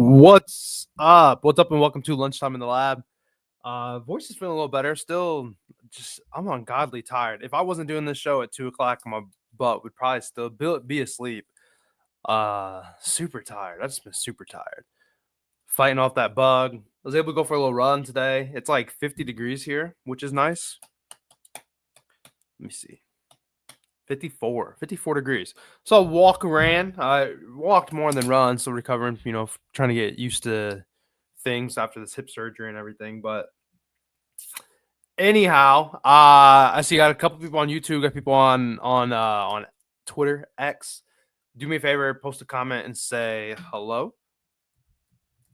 What's up? What's up, and welcome to Lunchtime in the Lab. Voice is feeling a little better. Still, I'm ungodly tired. If I wasn't doing this show at 2 o'clock, my butt would probably still be asleep. Super tired. I've just been super tired. Fighting off that bug. I was able to go for a little run today. It's like 50 degrees here, which is nice. Let me see. 54 degrees. So I walked more than run, still recovering, trying to get used to things after this hip surgery and everything. But anyhow, I see you got a couple people on YouTube, got people on Twitter, X. Do me a favor, post a comment and say hello.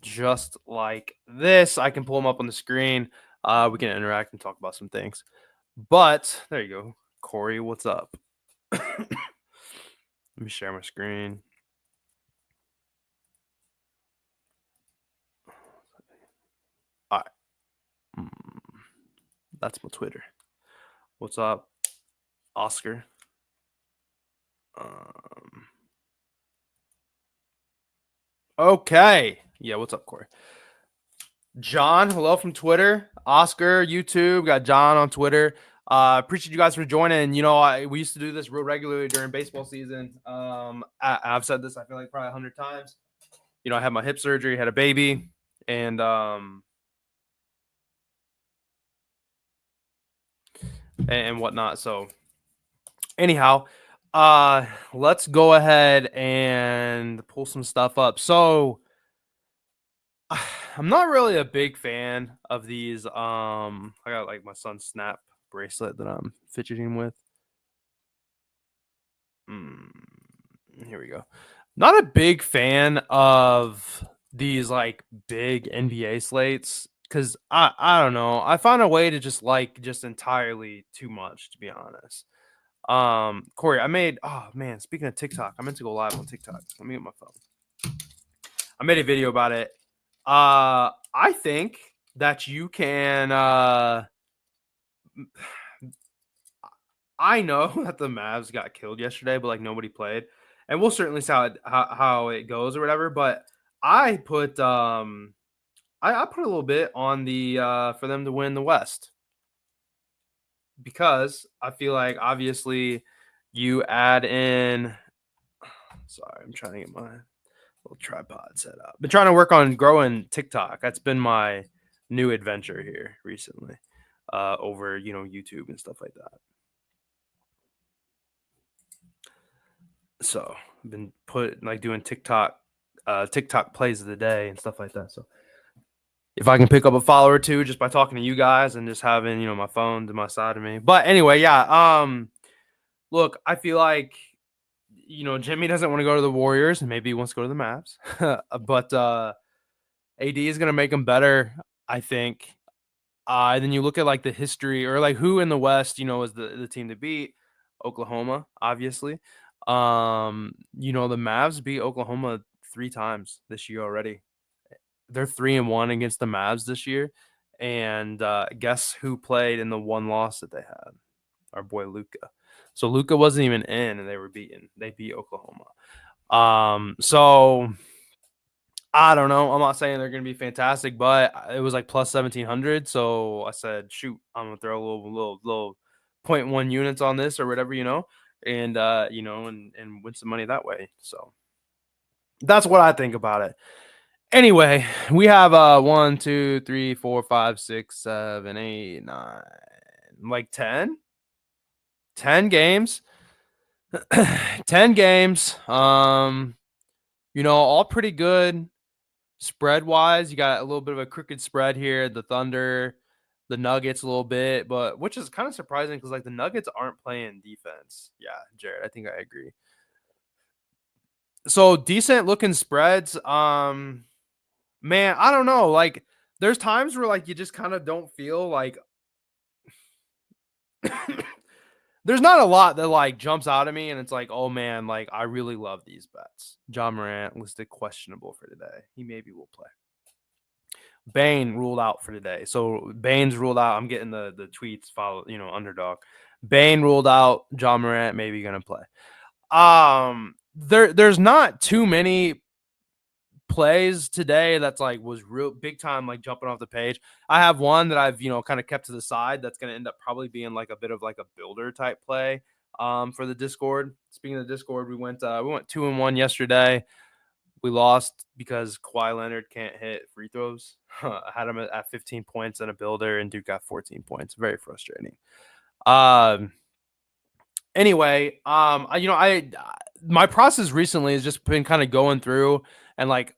Just like this, I can pull them up on the screen. We can interact and talk about some things. But there you go. Corey, what's up? Let me share my screen. All right. That's my Twitter. What's up, Oscar? Okay. Yeah, what's up, Corey? John, hello from Twitter. Oscar, YouTube. Got John on Twitter. Appreciate you guys for joining. We used to do this real regularly during baseball season. I've said this, I feel like probably 100 times. I had my hip surgery, had a baby, and whatnot. So anyhow, let's go ahead and pull some stuff up. So I'm not really a big fan of these. I got like my son's Snap bracelet that I'm fidgeting with. Here we go. Not a big fan of these like big NBA slates because I don't know. I found a way to just entirely too much, to be honest. Corey, speaking of TikTok, I meant to go live on TikTok. Let me get my phone. I made a video about it. I think that you can I know that the Mavs got killed yesterday, but like nobody played. And we'll certainly see how it goes or whatever. But I put I put a little bit on the for them to win the West. Because I feel like obviously you add in. Sorry, I'm trying to get my little tripod set up. Been trying to work on growing TikTok. That's been my new adventure here recently, over YouTube and stuff like that. So I've been doing TikTok plays of the day and stuff like that. So if I can pick up a follower or two just by talking to you guys and just having, my phone to my side of me. But anyway, yeah. Look, I feel like, Jimmy doesn't want to go to the Warriors and maybe he wants to go to the Mavs. But AD is going to make them better, I think. Then you look at like the history or like who in the West, is the team to beat. Oklahoma, obviously. The Mavs beat Oklahoma 3 times this year already. They're 3-1 against the Mavs this year. And guess who played in the one loss that they had? Our boy Luka. So Luka wasn't even in, and they were beaten. They beat Oklahoma. So I don't know. I'm not saying they're going to be fantastic, but it was like plus 1,700. So I said, shoot, I'm going to throw a little 0.1 units on this or whatever, and and win some money that way. So that's what I think about it. Anyway, we have 1, 2, 3, 4, 5, 6, 7, 8, 9, like 10 games. 10 games. All pretty good spread wise. You got a little bit of a crooked spread here. The Thunder, the Nuggets a little bit, but which is kind of surprising because like the Nuggets aren't playing defense. Yeah, Jared, I think I agree. So decent looking spreads. Man, I don't know. Like there's times where like you just kind of don't feel like there's not a lot that like jumps out at me and it's like, oh man, like I really love these bets. John Morant listed questionable for today. He maybe will play. Bane ruled out for today. So Bane's ruled out. I'm getting the tweets follow, underdog. Bane ruled out. John Morant maybe gonna play. There's not too many plays today that's like was real big time, like jumping off the page. I have one that I've kind of kept to the side that's going to end up probably being like a bit of like a builder type play for the Discord. Speaking of the Discord, we went 2-1 yesterday. We lost because Kawhi Leonard can't hit free throws. I had him at 15 points and a builder, and Duke got 14 points. Very frustrating. Um. Anyway, my process recently has just been kind of going through and like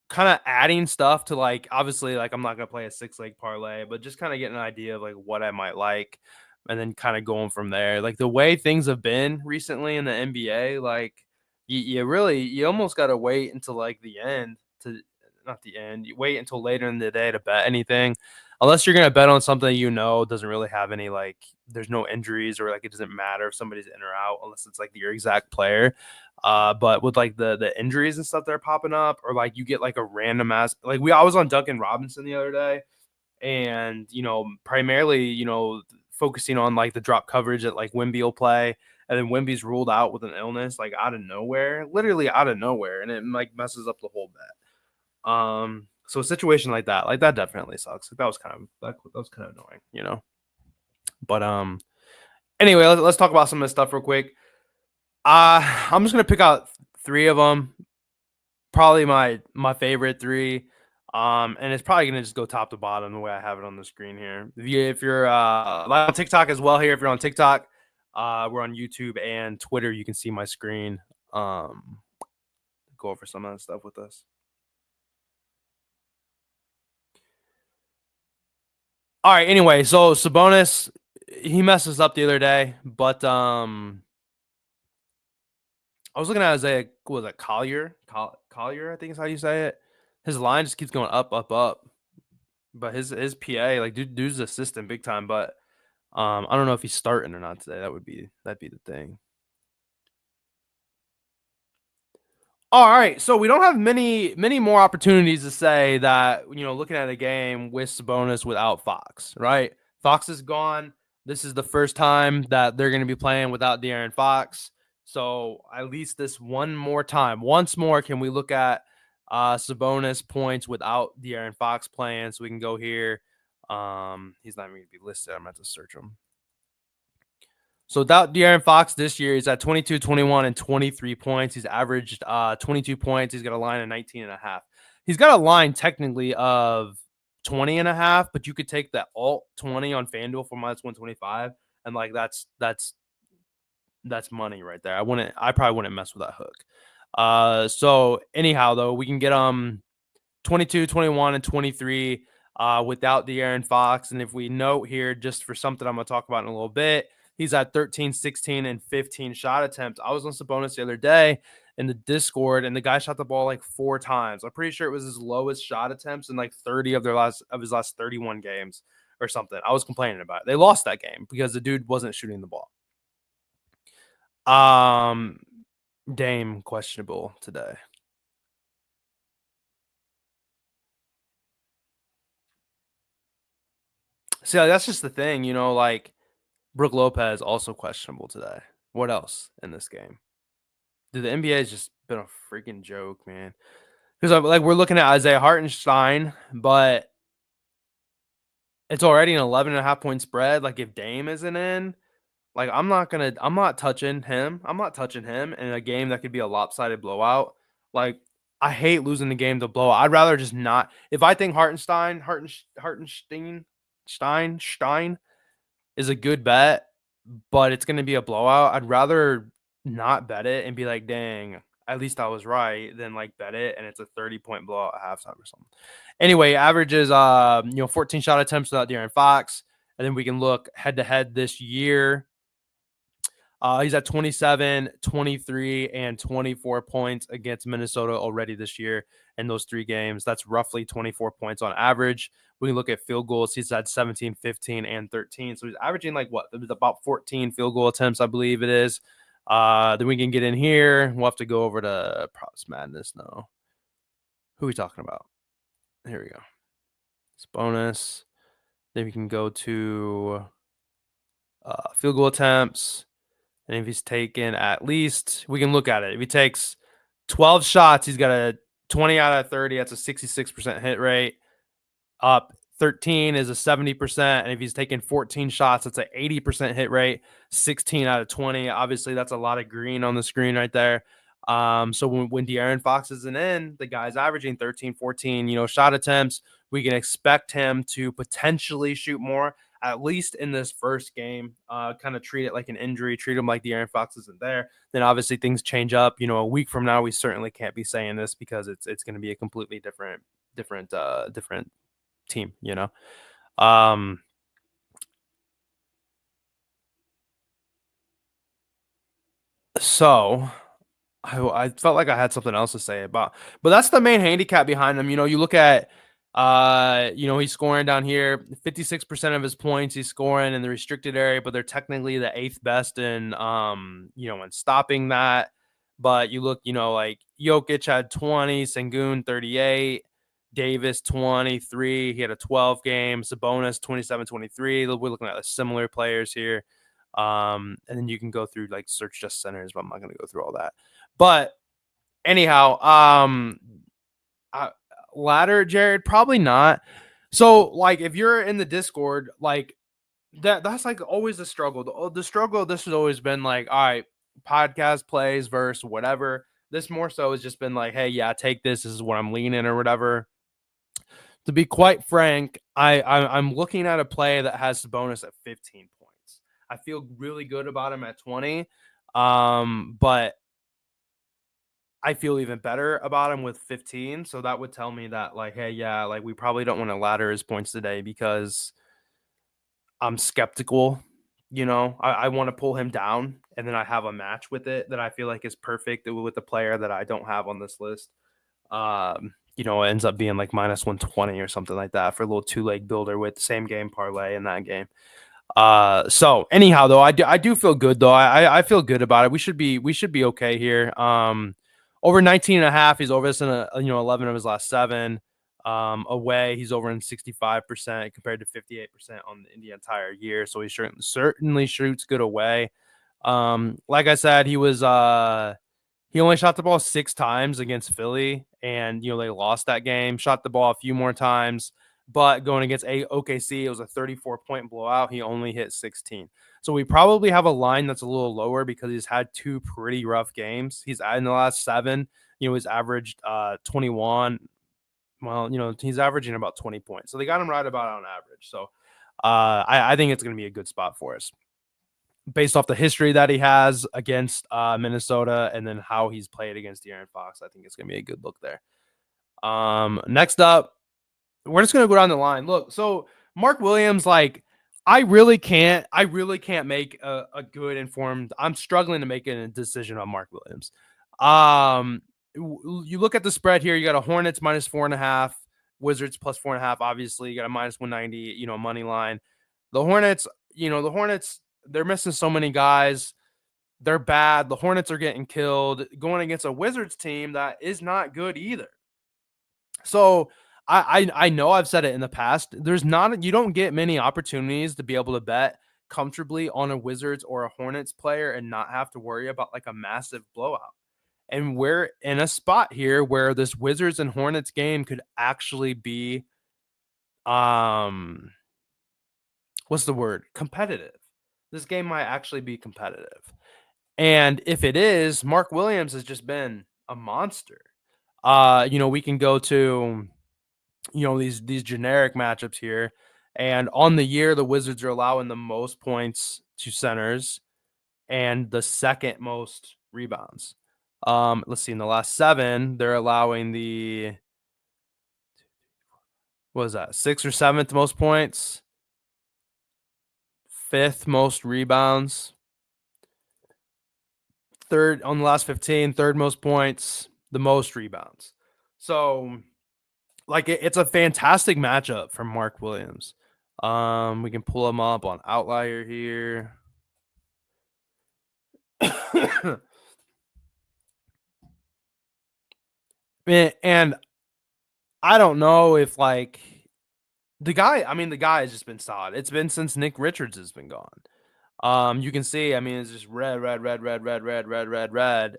kind of adding stuff to, like, obviously, like, I'm not gonna play a 6 leg parlay, but just kind of getting an idea of like what I might like, and then kind of going from there. Like the way things have been recently in the NBA, like you almost gotta wait until like the end to not the end. You wait until later in the day to bet anything, unless you're gonna bet on something doesn't really have any, like, there's no injuries, or like it doesn't matter if somebody's in or out unless it's like your exact player. But with like the injuries and stuff that are popping up, or like you get like a random ass, like I was on Duncan Robinson the other day, and primarily focusing on like the drop coverage that like Wemby will play, and then Wemby's ruled out with an illness like out of nowhere, literally out of nowhere, and it like messes up the whole bet. So a situation like that definitely sucks. Like that was kind of annoying. But anyway, let's talk about some of this stuff real quick. I'm just gonna pick out three of them. Probably my favorite three. And it's probably gonna just go top to bottom the way I have it on the screen here. If you're live on TikTok as well here, if you're on TikTok, we're on YouTube and Twitter. You can see my screen. Go over some of that stuff with us. All right. Anyway, so Sabonis, he messes up the other day, but I was looking at Isaiah. What was it, Collier? Collier, I think is how you say it. His line just keeps going up, up, up. But his PA, like, dude's assistant big time. But I don't know if he's starting or not today. That'd be the thing. All right, so we don't have many more opportunities to say that looking at a game with Sabonis without Fox, right? Fox is gone. This is the first time that they're going to be playing without De'Aaron Fox. So at least this once more, can we look at Sabonis points without De'Aaron Fox playing? So we can go here. He's not even going to be listed. I'm going to have to search him. So without De'Aaron Fox this year, he's at 22, 21, and 23 points. He's averaged 22 points. He's got a line of 19 and a half. He's got a line technically of 20 and a half, but you could take that alt 20 on FanDuel for minus 125, and like that's money right there. I probably wouldn't mess with that hook. So anyhow, though, we can get 22, 21, and 23 without De'Aaron Fox. And if we note here, just for something I'm going to talk about in a little bit, he's at 13, 16, and 15 shot attempts. I was on Sabonis the other day in the Discord, and the guy shot the ball like 4 times. I'm pretty sure it was his lowest shot attempts in like 30 of his last 31 games or something. I was complaining about it. They lost that game because the dude wasn't shooting the ball. Dame questionable today. See, that's just the thing, like Brook Lopez also questionable today. What else in this game? Dude, the NBA has just been a freaking joke, man. Because like we're looking at Isaiah Hartenstein, but it's already an 11.5 point spread. Like if Dame isn't in, like I'm not touching him. I'm not touching him in a game that could be a lopsided blowout. Like I hate losing the game to blowout. I'd rather just not. If I think Hartenstein is a good bet, but it's going to be a blowout, I'd rather not bet it and be like, dang, at least I was right, than like bet it and it's a 30-point blowout at halftime or something. Anyway, averages 14 shot attempts without De'Aaron Fox. And then we can look head to head this year. He's at 27, 23, and 24 points against Minnesota already this year in those 3 games. That's roughly 24 points on average. We can look at field goals. He's had 17, 15, and 13. So he's averaging like what? There's about 14 field goal attempts, I believe it is. Then we can get in here. We'll have to go over to Props Madness now. Who are we talking about? Here we go. It's bonus. Then we can go to field goal attempts. And if he's taken at least, we can look at it. If he takes 12 shots, he's got a 20 out of 30, that's a 66% hit rate. Up 13 is a 70%. And if he's taking 14 shots, that's an 80% hit rate. 16 out of 20. Obviously, that's a lot of green on the screen right there. So when De'Aaron Fox isn't in, the guy's averaging 13, 14, shot attempts. We can expect him to potentially shoot more, at least in this first game. Kind of treat it like an injury, treat him like De'Aaron Fox isn't there. Then obviously things change up. A week from now, we certainly can't be saying this because it's going to be a completely different team, Um, so I felt like I had something else to say about, but that's the main handicap behind him. You look at, he's scoring down here, 56% of his points he's scoring in the restricted area, but they're technically the 8th best in stopping that. But you look, like Jokic had 20, Sengun 38, Davis 23. He had a 12 game, Sabonis 27, 23. We're looking at similar players here. And then you can go through like search just centers, but I'm not going to go through all that. But anyhow, ladder, Jared, probably not. So like if you're in the Discord, like that's like always the struggle. The struggle, this has always been like, all right, podcast plays versus whatever. This more so has just been like, hey, yeah, take this. This is what I'm leaning or whatever. To be quite frank, I'm looking at a play that has the bonus at 15 points. I feel really good about him at 20. But I feel even better about him with 15. So that would tell me that, like, hey, yeah, like we probably don't want to ladder his points today because I'm skeptical. I want to pull him down and then I have a match with it that I feel like is perfect with the player that I don't have on this list. It ends up being like minus 120 or something like that for a little 2-leg builder with the same game parlay in that game. So anyhow, though, I do feel good though. I feel good about it. We should be okay here. Over 19 and a half, he's over this in 11 of his last 7. Away, he's over in 65% compared to 58% on the entire year. So he certainly shoots good away. Like I said, he only shot the ball 6 times against Philly, and they lost that game. Shot the ball a few more times, but going against OKC, it was a 34-point blowout. He only hit 16. So we probably have a line that's a little lower because he's had 2 pretty rough games. He's in the last 7, he's averaged 21. Well, he's averaging about 20 points. So they got him right about on average. So I think it's going to be a good spot for us based off the history that he has against Minnesota and then how he's played against De'Aaron Fox. I think it's going to be a good look there. Next up, we're just going to go down the line. Look, so Mark Williams, like, I really can't make a good informed. I'm struggling to make a decision on Mark Williams. You look at the spread here. You got a Hornets minus 4.5, Wizards plus 4.5. Obviously, you got a minus 190. Money line. The Hornets. They're missing so many guys. They're bad. The Hornets are getting killed going against a Wizards team that is not good either. So I know I've said it in the past. You don't get many opportunities to be able to bet comfortably on a Wizards or a Hornets player and not have to worry about like a massive blowout. And we're in a spot here where this Wizards and Hornets game could actually be, what's the word? Competitive. This game might actually be competitive. And if it is, Mark Williams has just been a monster. We can go to, these generic matchups here. And on the year, the Wizards are allowing the most points to centers and the second most rebounds. Let's see, in the last 7, they're allowing what is that, 6th or 7th most points, 5th most rebounds, 3rd on the last 15, 3rd most points, the most rebounds. So, like, it's a fantastic matchup for Mark Williams. We can pull him up on Outlier here. And I don't know if like the guy has just been solid. It's been since Nick Richards has been gone. You can see, it's just red,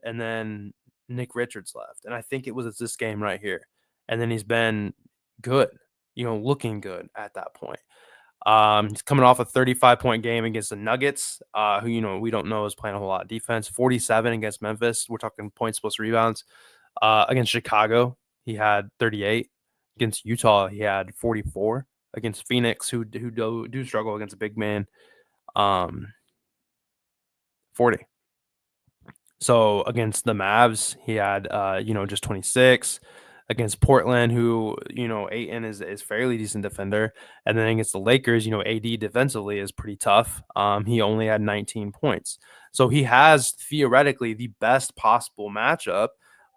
and then Nick Richards left, and I think it was this game right here. And then he's been good, looking good at that point. He's coming off a 35-point game against the Nuggets, who we don't know is playing a whole lot of defense. 47 against Memphis. We're talking points plus rebounds. Against Chicago, he had 38. Against Utah, he had 44. Against Phoenix, who do struggle against a big man, 40. So against the Mavs, he had just 26. Against Portland, who Ayton is fairly decent defender, and then against the Lakers, AD defensively is pretty tough. He only had 19 points, so he has theoretically the best possible matchup.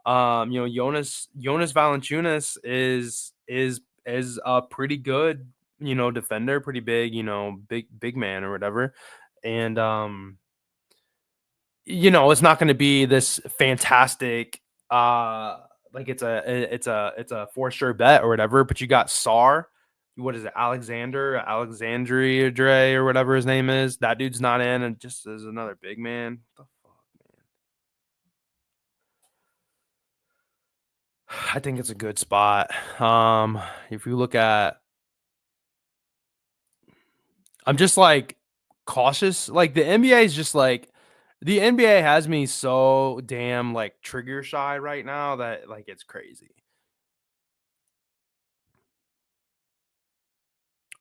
Jonas Valanciunas is a pretty good defender, pretty big big man or whatever, and it's not going to be this fantastic like it's a for sure bet or whatever, but you got Sar, what is it, Alexandria Dre or whatever his name is. That dude's not in, and just as another big man. What the fuck, man? I think it's a good spot. If you look at, I'm just like cautious. Like the NBA is just like, the NBA has me so damn like trigger shy right now that like it's crazy.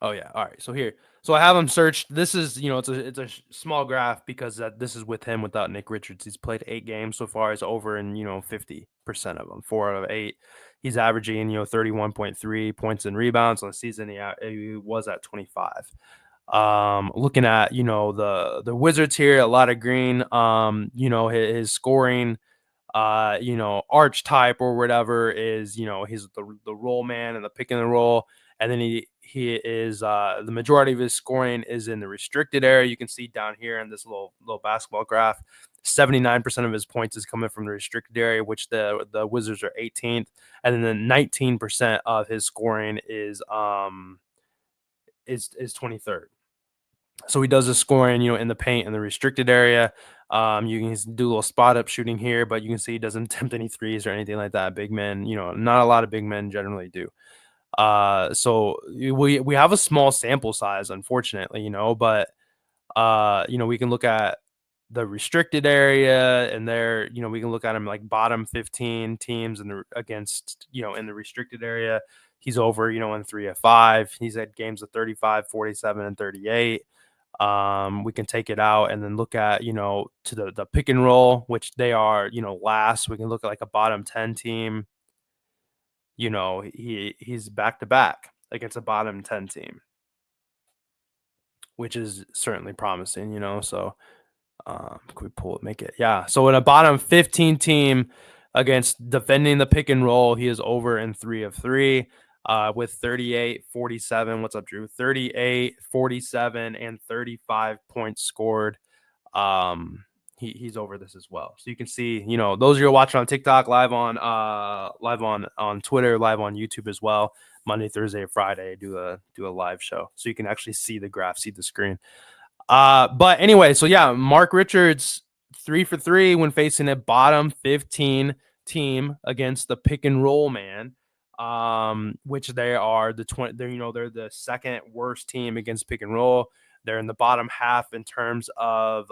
Oh yeah. All right. So here, so I have him searched. This is, it's a small graph because this is with him without Nick Richards. He's played 8 games so far. He's over in 50% of them, 4 out of 8. He's averaging 31.3 points and rebounds on the season. He was at 25. Looking at the Wizards here, a lot of green. His scoring archetype or whatever is he's the roll man and the pick and the roll, and then he is the majority of his scoring is in the restricted area. You can see down here in this little basketball graph, 79% of his points is coming from the restricted area, which the Wizards are 18th, and then 19% of his scoring is 23rd. So he does the scoring, in the paint in the restricted area. You can do a little spot up shooting here, but you can see he doesn't attempt any threes or anything like that. Big men, not a lot of big men generally do. So we have a small sample size, unfortunately, but we can look at the restricted area, and there, we can look at him like bottom 15 teams against, in the restricted area. He's over, in 3 of 5. He's had games of 35, 47, and 38. We can take it out and then look at, to the pick and roll, which they are, last. We can look at like a bottom 10 team. He's back to back against a bottom 10 team, which is certainly promising, so can we make it? Yeah. So in a bottom 15 team against defending the pick and roll, he is over in 3 of 3. With 38, 47. What's up, Drew? 38, 47, and 35 points scored. He's over this as well. So you can see, those of you watching on TikTok, live on Twitter, live on YouTube as well. Monday, Thursday, Friday, do a live show. So you can actually see the graph, see the screen. But anyway, so yeah, Mark Richards 3 for 3 when facing a bottom 15 team against the pick and roll man. Which they are they're the second worst team against pick and roll. They're in the bottom half in terms of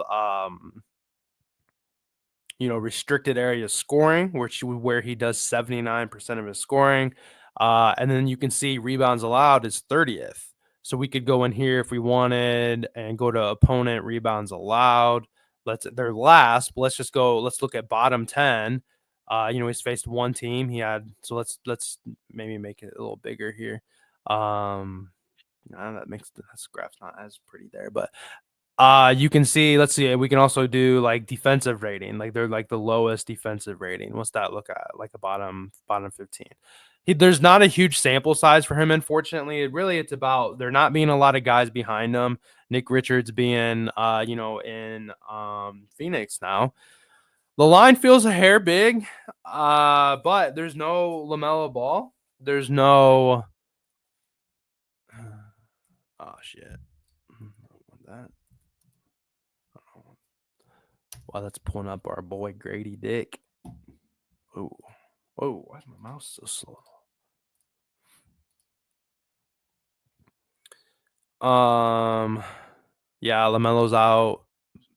restricted area scoring, where he does 79% of his scoring. And then you can see rebounds allowed is 30th. So we could go in here if we wanted and go to opponent rebounds allowed. They're last, but let's look at bottom 10. He's faced one team. Let's maybe make it a little bigger here. This graph's not as pretty there, but you can see, let's see, we can also do like defensive rating. Like they're like the lowest defensive rating. What's that look at? Like a bottom 15. There's not a huge sample size for him, unfortunately. It's about there not being a lot of guys behind him. Nick Richards being in Phoenix now. The line feels a hair big, but there's no LaMelo Ball. There's no oh shit. That. While that's pulling up our boy Grady Dick. Whoa. Whoa, why is my mouse so slow? Yeah, LaMelo's out,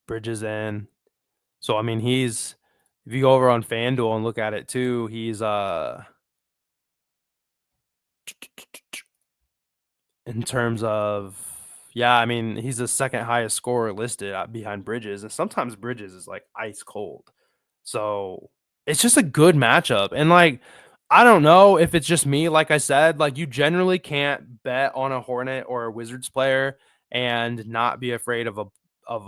Bridges in. So I mean, if you go over on FanDuel and look at it too, he's in terms of, yeah, I mean, he's the second highest scorer listed behind Bridges, and sometimes Bridges is like ice cold. So it's just a good matchup. And like, I don't know if it's just me, like I said, like you generally can't bet on a Hornet or a Wizards player and not be afraid of a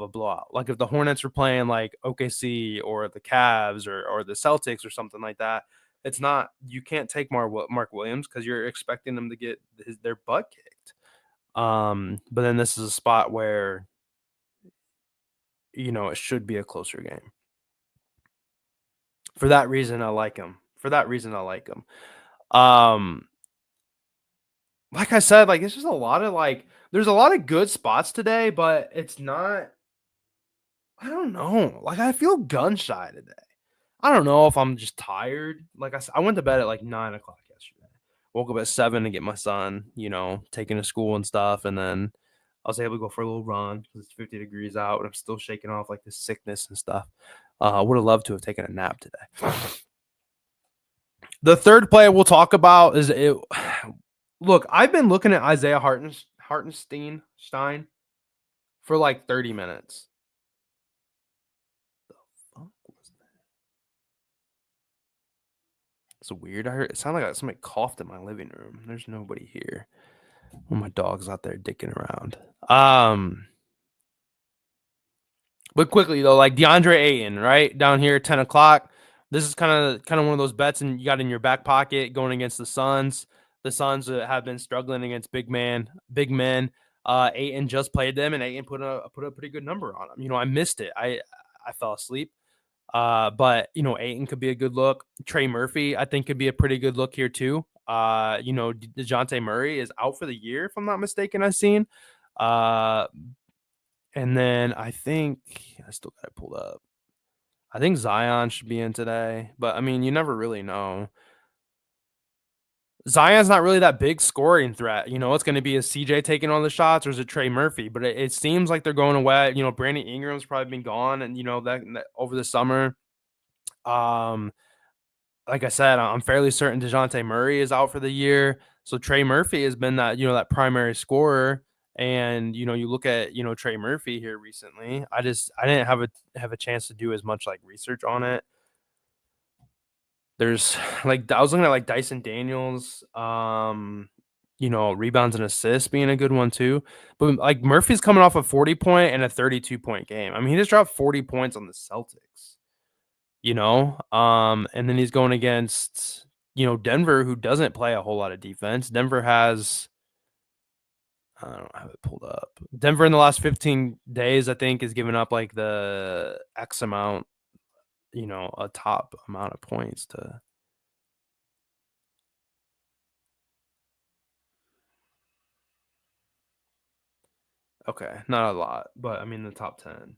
blowout. Like if the Hornets were playing like OKC or the Cavs or the Celtics or something like that, it's not, you can't take Mark Williams because you're expecting them to get their butt kicked. But then this is a spot where, it should be a closer game. For that reason, I like him. Um, like I said, like it's just a lot of there's a lot of good spots today, but it's not. I don't know. Like I feel gun shy today. I don't know if I'm just tired. Like I went to bed at like 9 o'clock yesterday. Woke up at 7 to get my son, taken to school and stuff, and then I was able to go for a little run because it's 50 degrees out, and I'm still shaking off like this sickness and stuff. I would have loved to have taken a nap today. The third play we'll talk about is it. Look, I've been looking at Isaiah Hartenstein for like 30 minutes. The fuck was that? It's weird. I heard it sounded like somebody coughed in my living room. There's nobody here. Well, my dog's out there dicking around. But quickly though, like DeAndre Ayton, right down here, 10 o'clock. This is kind of one of those bets, and you got in your back pocket going against the Suns. The Suns have been struggling against big men. Ayton just played them, and Ayton put a pretty good number on them. I missed it. I fell asleep. But Ayton could be a good look. Trey Murphy, I think, could be a pretty good look here too. DeJounte Murray is out for the year, if I'm not mistaken. I've seen. And then I think I still got it pulled up. I think Zion should be in today, but I mean, you never really know. Zion's not really that big scoring threat. It's going to be a CJ taking on the shots, or is it Trey Murphy? But it seems like they're going away. Brandon Ingram's probably been gone, and that over the summer. Like I said, I'm fairly certain DeJounte Murray is out for the year. So Trey Murphy has been that that primary scorer. And you look at Trey Murphy here recently. I didn't have a chance to do as much like research on it. There's like I was looking at like Dyson Daniels, rebounds and assists being a good one too. But like Murphy's coming off a 40-point and a 32-point game. I mean, he just dropped 40 points on the Celtics. And then he's going against Denver, who doesn't play a whole lot of defense. Denver has, I don't have it pulled up. Denver in the last 15 days, I think, has given up like the X amount, a top amount of points to. Okay, not a lot, but I mean the top 10.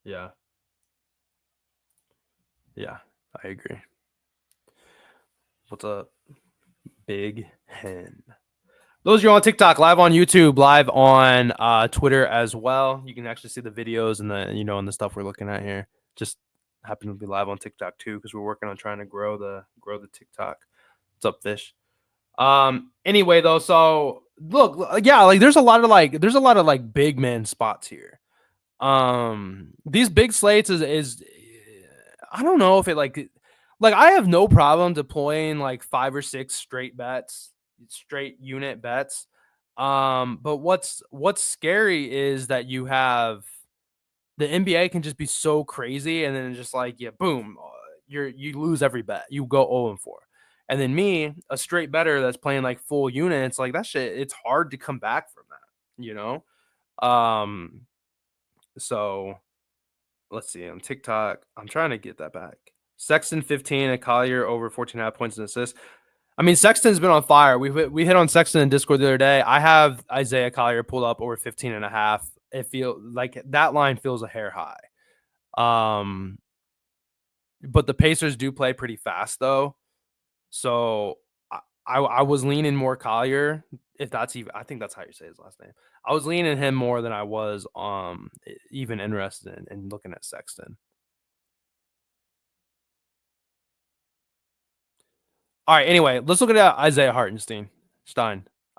Yeah. Yeah, I agree. What's up, Big Hen? Those of you on TikTok, live on YouTube, live on Twitter as well. You can actually see the videos and the and the stuff we're looking at here. Just happen to be live on TikTok too, because we're working on trying to grow the TikTok. What's up, Fish? Anyway though, so look, yeah, like there's a lot of like big men spots here. These big slates is I don't know if it like I have no problem deploying like 5 or 6 straight unit bets. But what's scary is that you have the NBA can just be so crazy, and then just like, yeah, boom, you lose every bet. You go 0-4. And then me, a straight better that's playing like full units, like that shit, it's hard to come back from that, So let's see, on TikTok, I'm trying to get that back. Sexton 15 and Collier over 14.5 points and assists. I mean, Sexton's been on fire. We hit on Sexton in Discord the other day. I have Isaiah Collier pulled up over 15.5. It feels like that line feels a hair high. but the Pacers do play pretty fast though. So I was leaning more Collier, if that's even, I think that's how you say his last name. I was leaning him more than I was even interested in looking at Sexton. All right, anyway, let's look at Isaiah Hartenstein.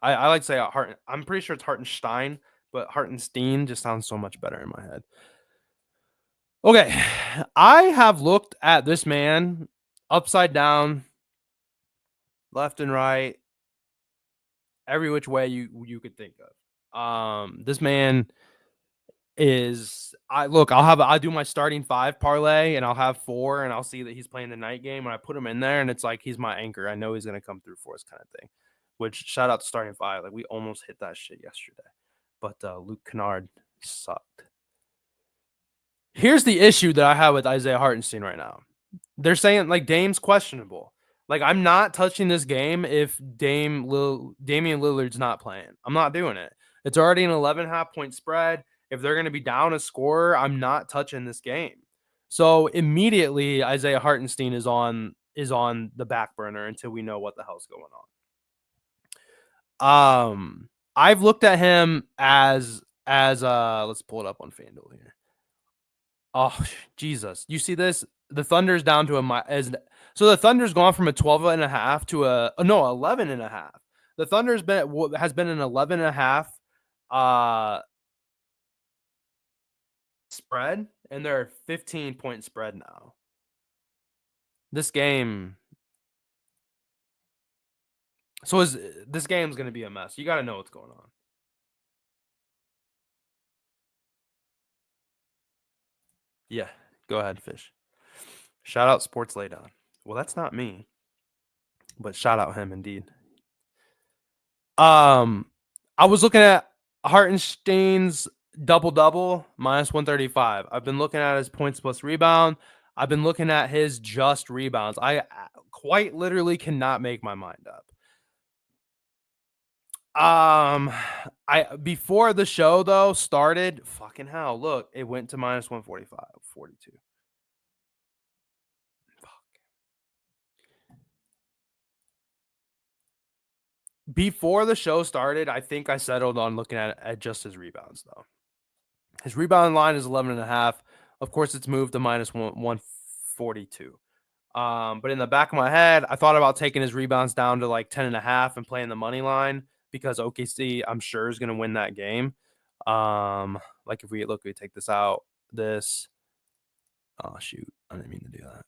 I like to say Harten. I'm pretty sure it's Hartenstein, but Hartenstein just sounds so much better in my head. Okay, I have looked at this man upside down, left and right, every which way you could think of. This man is I'll do my starting 5 parlay and I'll have 4 and I'll see that he's playing the night game and I put him in there and it's like he's my anchor. I know he's gonna come through for us kind of thing. Which shout out to starting 5. Like we almost hit that shit yesterday. But Luke Kennard sucked. Here's the issue that I have with Isaiah Hartenstein right now. They're saying like Dame's questionable. Like I'm not touching this game if Damian Lillard's not playing. I'm not doing it. It's already an 11.5 point spread. If they're going to be down a scorer, I'm not touching this game. So immediately Isaiah Hartenstein is on the back burner until we know what the hell's going on. I've looked at him as let's pull it up on FanDuel here. Oh, Jesus. You see this? The Thunder's down to so the Thunder's gone from a 12.5 to 11.5. The Thunder's has been an 11.5 spread, and they're a 15-point spread now. This game. So this game's going to be a mess. You got to know what's going on. Yeah, go ahead, Fish. Shout out Sports Laydown. Well, that's not me, but shout out him indeed. I was looking at Hartenstein's double minus 135. I've been looking at his points plus rebound. I've been looking at his just rebounds. I quite literally cannot make my mind up. Before the show though started, fucking hell, look, it went to minus 145, 42. Before the show started, I think I settled on looking at just his rebounds, though. His rebound line is 11.5. Of course, it's moved to minus 142. But in the back of my head, I thought about taking his rebounds down to like 10.5 and playing the money line because OKC, I'm sure, is going to win that game. Like if we take this out, oh, shoot. I didn't mean to do that.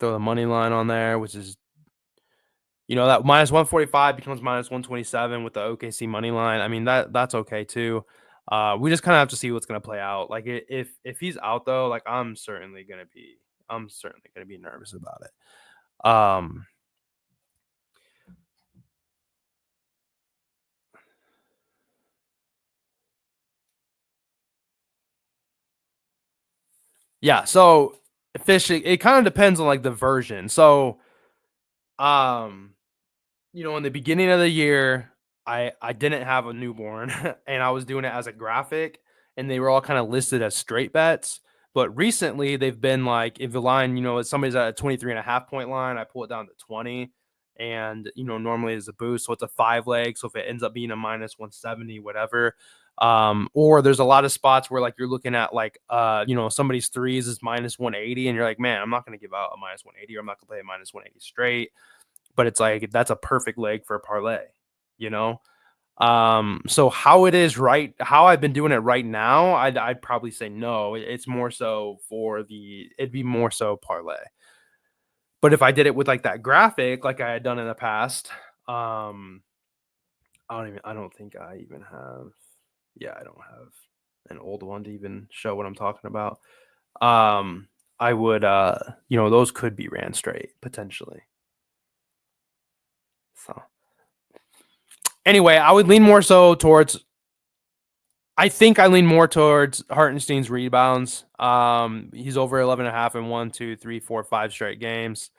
Throw the money line on there, which is, that minus 145 becomes minus 127 with the OKC money line. I mean, that's okay too. We just kind of have to see what's going to play out. Like if he's out though, like I'm certainly going to be nervous about it. Yeah, so Fish, it kind of depends on like the version. So in the beginning of the year, I didn't have a newborn and I was doing it as a graphic and they were all kind of listed as straight bets. But recently they've been like, if the line, if somebody's at a 23.5 point line, I pull it down to 20 and, normally it's a boost. So it's a 5 leg. So if it ends up being a minus 170, whatever. Or there's a lot of spots where like you're looking at like, somebody's threes is minus 180 and you're like, man, I'm not going to give out a minus 180 or I'm not going to play a minus 180 straight. But it's like that's a perfect leg for a parlay, So how I've been doing it right now, I'd probably say no. It's more so it'd be more so parlay. But if I did it with like that graphic, like I had done in the past, I don't think I even have. Yeah, I don't have an old one to even show what I'm talking about. I would, those could be ran straight potentially. So anyway, I lean more towards Hartenstein's rebounds. He's over 11.5 in 1, 2, 3, 4, 5 straight games.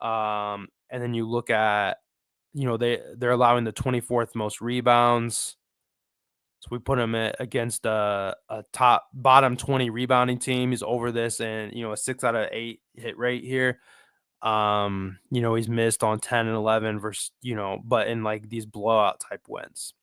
And then you look at, they're allowing the 24th most rebounds. So we put him against a bottom 20 rebounding team. He's over this and, a 6 out of 8 hit rate here. He's missed on 10 and 11 versus, but in like these blowout type wins.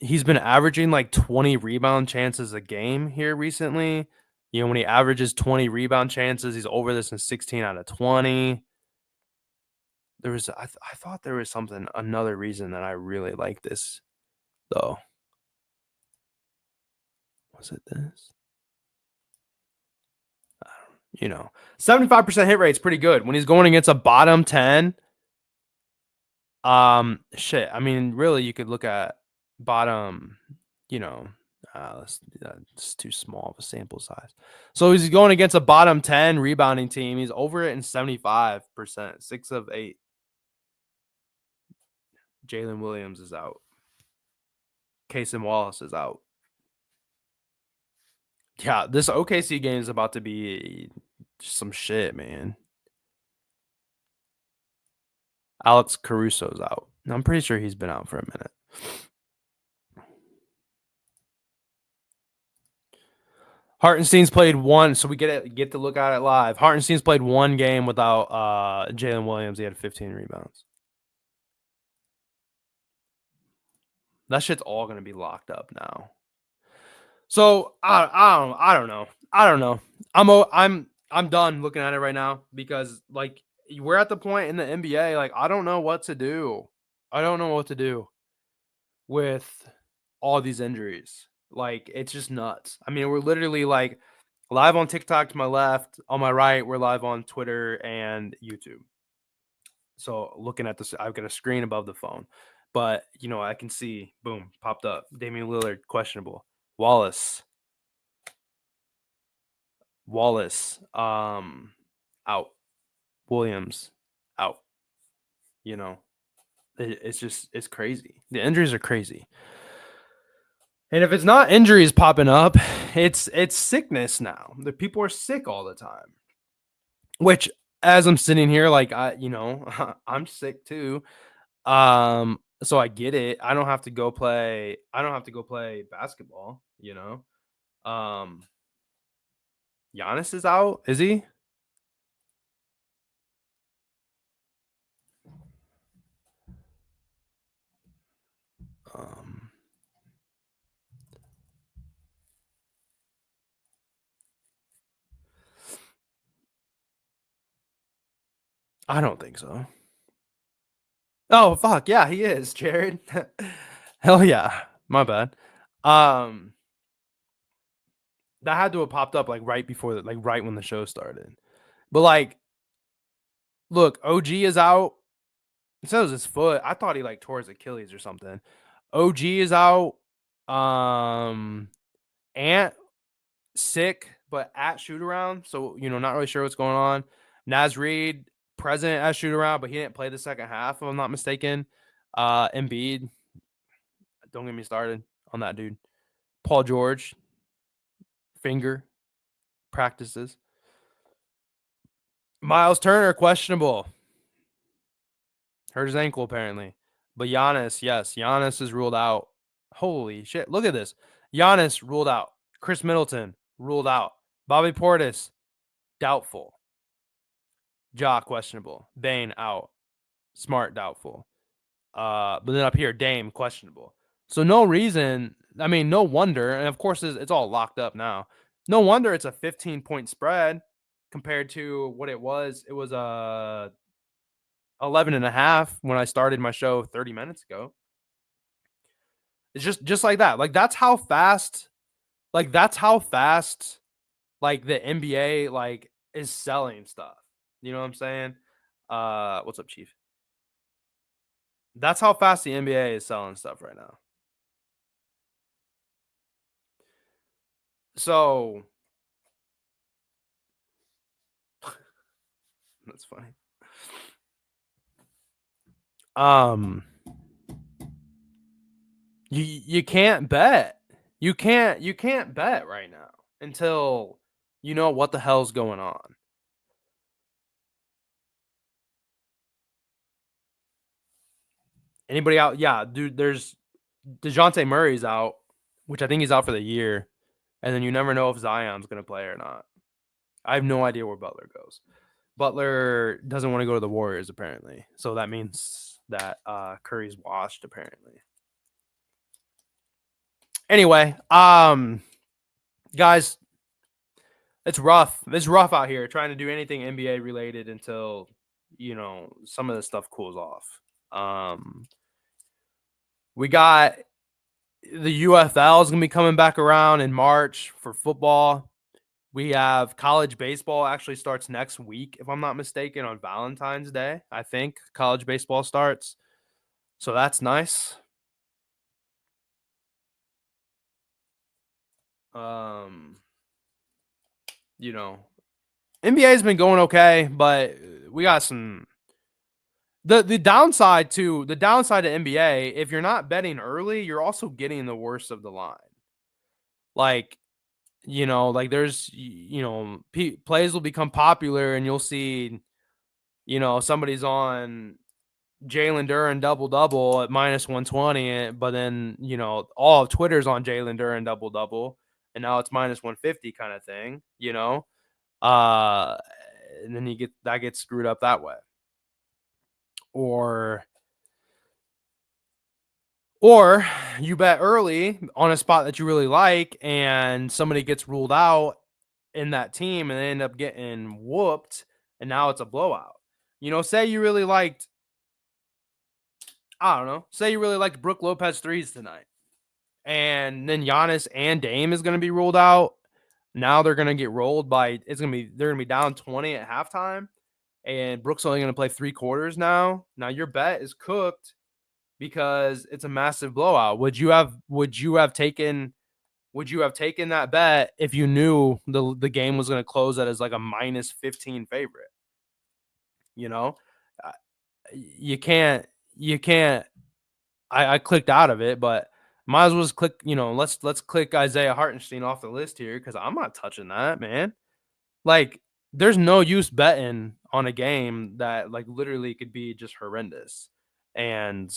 He's been averaging like 20 rebound chances a game here recently. When he averages 20 rebound chances, he's over this in 16 out of 20. I thought there was another reason that I really like this though. Was it this? 75% hit rate is pretty good when he's going against a bottom 10. Shit. I mean, really, you could look at bottom, it's too small of a sample size. So he's going against a bottom 10 rebounding team. He's over it in 75%, 6 of 8. Jalen Williams is out. Casey Wallace is out. Yeah, this OKC game is about to be some shit, man. Alex Caruso's out. I'm pretty sure he's been out for a minute. Hartenstein's played one, so we get to look at it live. Hartenstein's played one game without Jalen Williams. He had 15 rebounds. That shit's all gonna be locked up now. So I don't know. I'm done looking at it right now because like we're at the point in the NBA, like I don't know what to do. I don't know what to do with all these injuries. Like it's just nuts. I mean, we're literally like live on TikTok to my left, on my right, we're live on Twitter and YouTube. So looking at this, I've got a screen above the phone. But I can see, boom, popped up. Damian Lillard, questionable. Wallace, out. Williams, out. It's crazy. The injuries are crazy. And if it's not injuries popping up, it's sickness now. The people are sick all the time. Which, as I'm sitting here, like I'm sick too. So I get it. I don't have to go play basketball, Giannis is out, is he? I don't think so. Oh fuck, yeah, he is, Jared. Hell yeah. My bad. That had to have popped up like right before right when the show started. But like look, OG is out. It says his foot. I thought he like tore his Achilles or something. OG is out. Ant sick, but at shoot around. So, not really sure what's going on. Naz Reid present at shoot around, but he didn't play the second half, if I'm not mistaken. Embiid, don't get me started on that dude. Paul George, finger practices. Miles Turner, questionable. Hurt his ankle, apparently. But Giannis, yes, Giannis is ruled out. Holy shit. Look at this. Giannis ruled out. Chris Middleton ruled out. Bobby Portis, doubtful. Ja, questionable. Bane, out. Smart, doubtful. But then up here, Dame, questionable. So no reason. I mean, no wonder. And of course, it's all locked up now. No wonder it's a 15-point spread compared to what it was. It was 11 and a half when I started my show 30 minutes ago. It's just like that. Like that's how fast like the NBA like is selling stuff. You know what I'm saying? What's up, Chief? That's how fast the NBA is selling stuff right now. So that's funny. You can't bet. You can't bet right now until you know what the hell's going on. Anybody out? Yeah, dude, there's DeJounte Murray's out, which I think he's out for the year. And then you never know if Zion's going to play or not. I have no idea where Butler goes. Butler doesn't want to go to the Warriors, apparently. So that means that Curry's washed, apparently. Anyway, guys, it's rough. It's rough out here trying to do anything NBA related until, some of this stuff cools off. We got the UFL is going to be coming back around in March for football. We have college baseball actually starts next week, if I'm not mistaken, on Valentine's Day. I think college baseball starts. So that's nice. NBA's been going okay, but we got some the downside to NBA, if you're not betting early, you're also getting the worst of the line. Like, there's, plays will become popular and you'll see, somebody's on Jalen Duren double at minus 120, but then, all of Twitter's on Jalen Duren double, and now it's minus 150 kind of thing, and then that gets screwed up that way. Or you bet early on a spot that you really like and somebody gets ruled out in that team and they end up getting whooped and now it's a blowout. Say you really liked, Brook Lopez threes tonight and then Giannis and Dame is going to be ruled out. Now they're going to get rolled they're going to be down 20 at halftime and Brook's only going to play 3 quarters now. Now your bet is cooked because it's a massive blowout. Would you have taken that bet if you knew the game was going to close at as like a minus 15 favorite? You can't. I clicked out of it, but might as well just click. Let's click Isaiah Hartenstein off the list here because I'm not touching that, man. Like, there's no use betting on a game that like literally could be just horrendous, and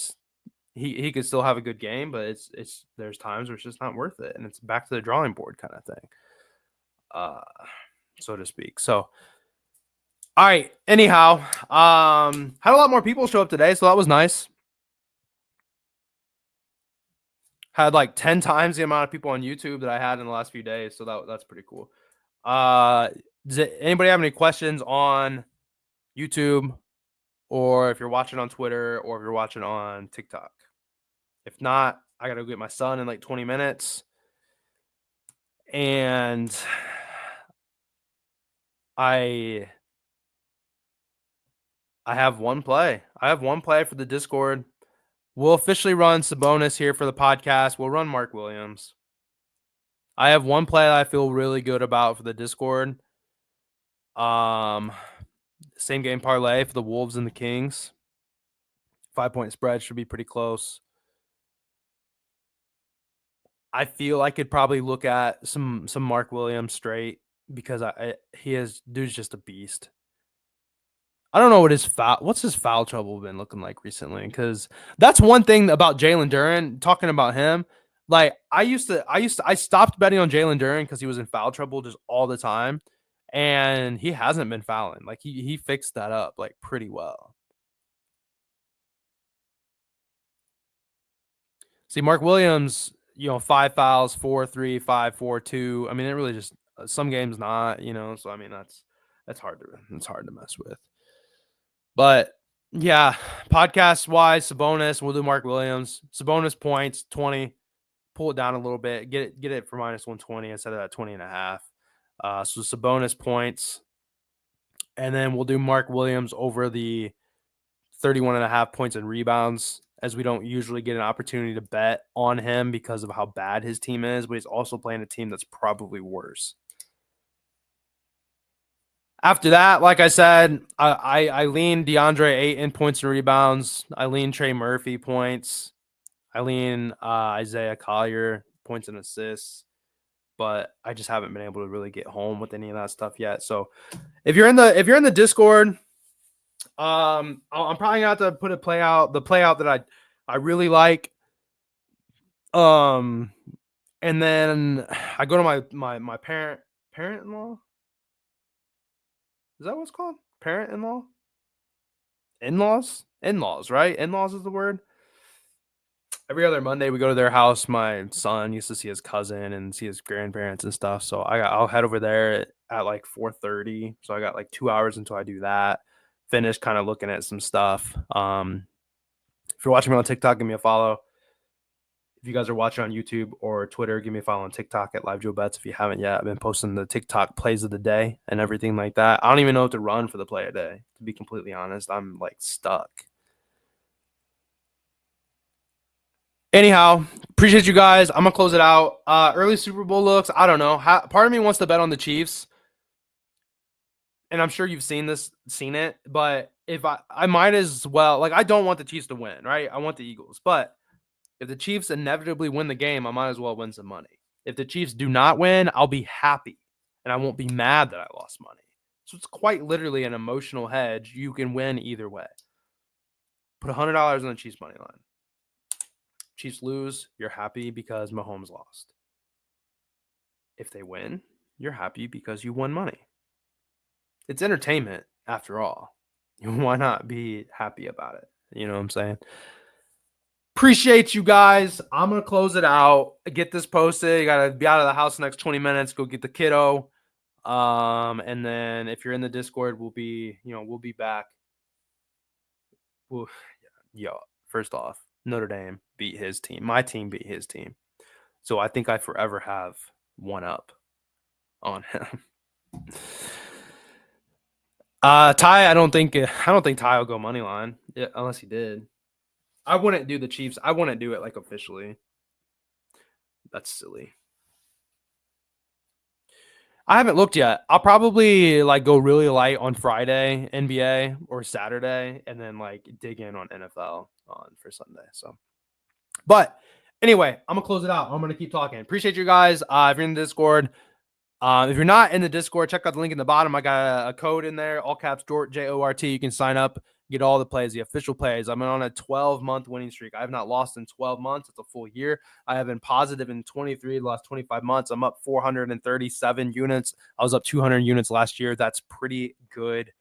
he could still have a good game, but it's there's times where it's just not worth it, and it's back to the drawing board kind of thing, so to speak. So, all right. Anyhow, had a lot more people show up today, so that was nice. Had like 10 times the amount of people on YouTube that I had in the last few days, so that's pretty cool. Does anybody have any questions on YouTube, or if you're watching on Twitter, or if you're watching on TikTok? If not, I got to go get my son in like 20 minutes. And I have one play. I have one play for the Discord. We'll officially run Sabonis here for the podcast. We'll run Mark Williams. I have one play that I feel really good about for the Discord. Same game parlay for the Wolves and the Kings. 5-point spread should be pretty close. I feel I could probably look at some Mark Williams straight because dude's just a beast. I don't know what's his foul trouble been looking like recently, because that's one thing about Jalen Duren. Talking about him, like I stopped betting on Jalen Duren because he was in foul trouble just all the time, and he hasn't been fouling. Like he fixed that up like pretty well. See, Mark Williams, 5 fouls, 4-3, 5-4-2. I mean, it really just some games not, So I mean, that's hard to mess with. But yeah, podcast wise, Sabonis, we'll do Mark Williams. Sabonis points 20, pull it down a little bit, get it for minus 120 instead of that 20.5. So Sabonis points, and then we'll do Mark Williams over the 31.5 points and rebounds, as we don't usually get an opportunity to bet on him because of how bad his team is, but he's also playing a team that's probably worse. After that, like I said, I lean DeAndre Ayton points and rebounds. I lean Trey Murphy points. I lean Isaiah Collier points and assists. But I just haven't been able to really get home with any of that stuff yet. So if you're in the Discord, I'm probably gonna have to put the play out that I really like. And then I go to my parent-in-law. Is that what it's called? Parent-in-law? In-laws? In-laws, right? In-laws is the word. Every other Monday we go to their house. My son used to see his cousin and see his grandparents and stuff. So I'll head over there at like 4:30. So I got like 2 hours until I do that. Finish kind of looking at some stuff. If you're watching me on TikTok, give me a follow. If you guys are watching on YouTube or Twitter, give me a follow on TikTok at LiveJoeBets if you haven't yet. I've been posting the TikTok plays of the day and everything like that. I don't even know what to run for the play of the day, to be completely honest. I'm like stuck. Anyhow, appreciate you guys. I'm gonna close it out. Early Super Bowl looks. I don't know. Part of me wants to bet on the Chiefs, and I'm sure you've seen it. But if I might as well. Like, I don't want the Chiefs to win, right? I want the Eagles. But if the Chiefs inevitably win the game, I might as well win some money. If the Chiefs do not win, I'll be happy, and I won't be mad that I lost money. So it's quite literally an emotional hedge. You can win either way. Put $100 on the Chiefs money line. Chiefs lose, you're happy because Mahomes lost. If they win, you're happy because you won money. It's entertainment after all. Why not be happy about it? You know what I'm saying? Appreciate you guys. I'm going to close it out. Get this posted. You got to be out of the house the next 20 minutes. Go get the kiddo. And then if you're in the Discord, we'll be back. First off, Notre Dame beat his team. My team beat his team. So I think I forever have one up on him. Ty, I don't think Ty will go money line unless he did. I wouldn't do the Chiefs. I wouldn't do it like officially. That's silly. I haven't looked yet. I'll probably like go really light on Friday NBA or Saturday, and then like dig in on NFL for Sunday. So, but anyway, I'm gonna close it out. I'm gonna keep talking. Appreciate you guys. If you're in the Discord, if you're not in the Discord, check out the link in the bottom. I got a code in there, all caps JORT, JORT. You can sign up, get all the plays, the official plays. I'm on a 12-month winning streak. I have not lost in 12 months. It's a full year. I have been positive in 23 the last 25 months. I'm up 437 units. I was up 200 units last year. That's pretty good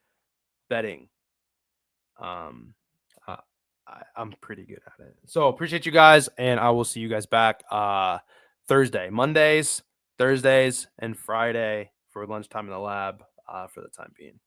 betting. I'm pretty good at it. So appreciate you guys, and I will see you guys back Mondays, Thursdays, and Friday for lunchtime in the lab for the time being.